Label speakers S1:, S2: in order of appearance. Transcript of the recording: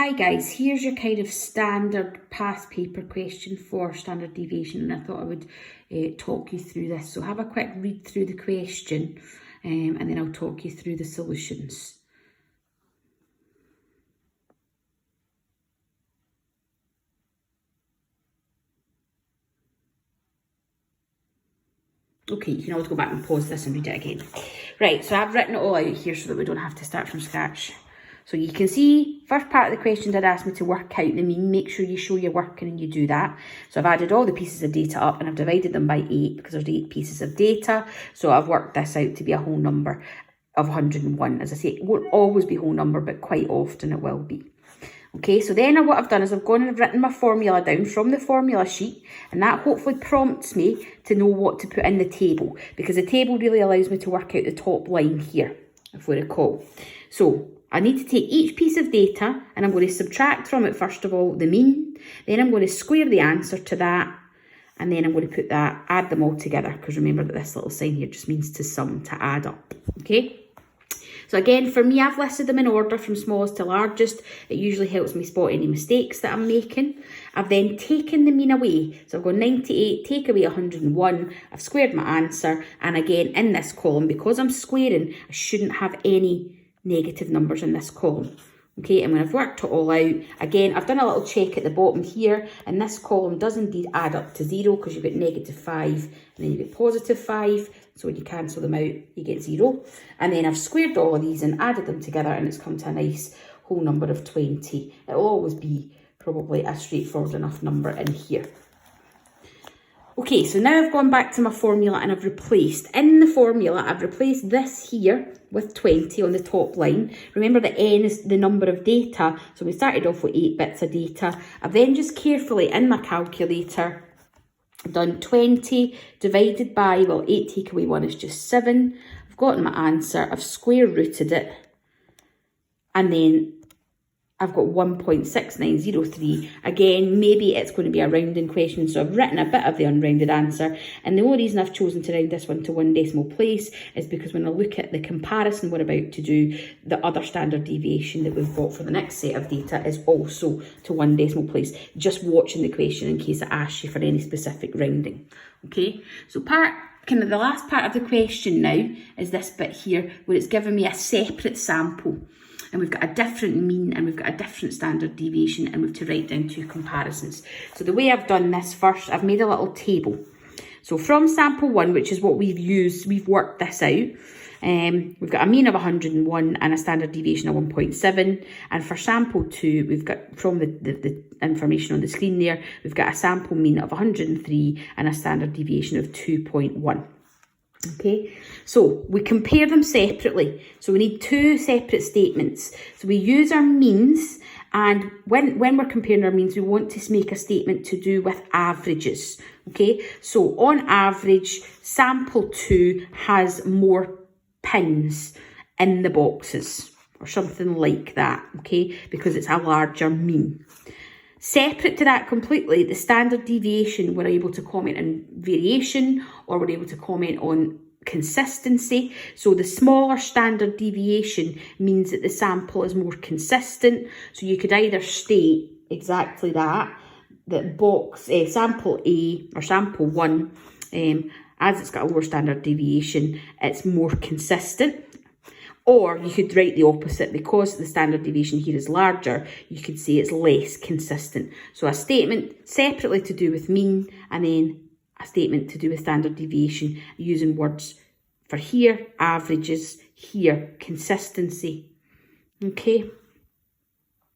S1: Hi guys, here's your kind of standard past paper question for standard deviation, and I thought I would talk you through this. So have a quick read through the question and then I'll talk you through the solutions. Okay, you can always go back and pause this and read it again. Right, so I've written it all out here so that we don't have to start from scratch. So you can see, first part of the question did ask me to work out the mean. Make sure you show your working and you do that. So I've added all the pieces of data up and I've divided them by 8 because there's 8 pieces of data. So I've worked this out to be a whole number of 101. As I say, it won't always be a whole number, but quite often it will be. Okay, so then what I've done is I've gone and I've written my formula down from the formula sheet, and that hopefully prompts me to know what to put in the table, because the table really allows me to work out the top line here, if we recall. So I need to take each piece of data and I'm going to subtract from it, first of all, the mean. Then I'm going to square the answer to that. And then I'm going to put that, add them all together, because remember that this little sign here just means to sum, to add up. Okay. So again, for me, I've listed them in order from smallest to largest. It usually helps me spot any mistakes that I'm making. I've then taken the mean away. So I've got 98, take away 101. I've squared my answer. And again, in this column, because I'm squaring, I shouldn't have any negative numbers in this column. Okay, and when I've worked it all out, again, I've done a little check at the bottom here, and this column does indeed add up to 0 because you've got -5 and then you get +5. So when you cancel them out, you get 0. And then I've squared all of these and added them together, and it's come to a nice whole number of 20. It'll always be probably a straightforward enough number in here. Okay, so now I've gone back to my formula and I've replaced, in the formula, I've replaced this here with 20 on the top line. Remember that n is the number of data, so we started off with 8 bits of data. I've then just carefully, in my calculator, done 20 divided by, well, 8 take away 1 is just 7. I've gotten my answer, I've square rooted it, and then I've got 1.6903. Again, maybe it's going to be a rounding question, so I've written a bit of the unrounded answer. And the only reason I've chosen to round this one to 1 decimal place is because when I look at the comparison we're about to do, the other standard deviation that we've got for the next set of data is also to 1 decimal place. Just watching the question in case it asks you for any specific rounding. Okay, so kind of the last part of the question now is this bit here where it's given me a separate sample. And we've got a different mean and we've got a different standard deviation, and we've to write down 2 comparisons. So the way I've done this first, I've made a little table. So from sample 1, which is what we've used, we've worked this out. We've got a mean of 101 and a standard deviation of 1.7. And for sample 2, we've got, from the information on the screen there, we've got a sample mean of 103 and a standard deviation of 2.1. Okay, so we compare them separately. So we need 2 separate statements. So we use our means, and when we're comparing our means, we want to make a statement to do with averages. Okay, so on average, sample 2 has more pins in the boxes or something like that, okay, because it's a larger mean. Separate to that completely, the standard deviation, we're able to comment on variation, or we're able to comment on consistency. So the smaller standard deviation means that the sample is more consistent. So you could either state exactly that sample A or sample 1, as it's got a lower standard deviation, it's more consistent. Or you could write the opposite, because the standard deviation here is larger, you could say it's less consistent. So a statement separately to do with mean, and then a statement to do with standard deviation, using words for here, averages, here, consistency. Okay.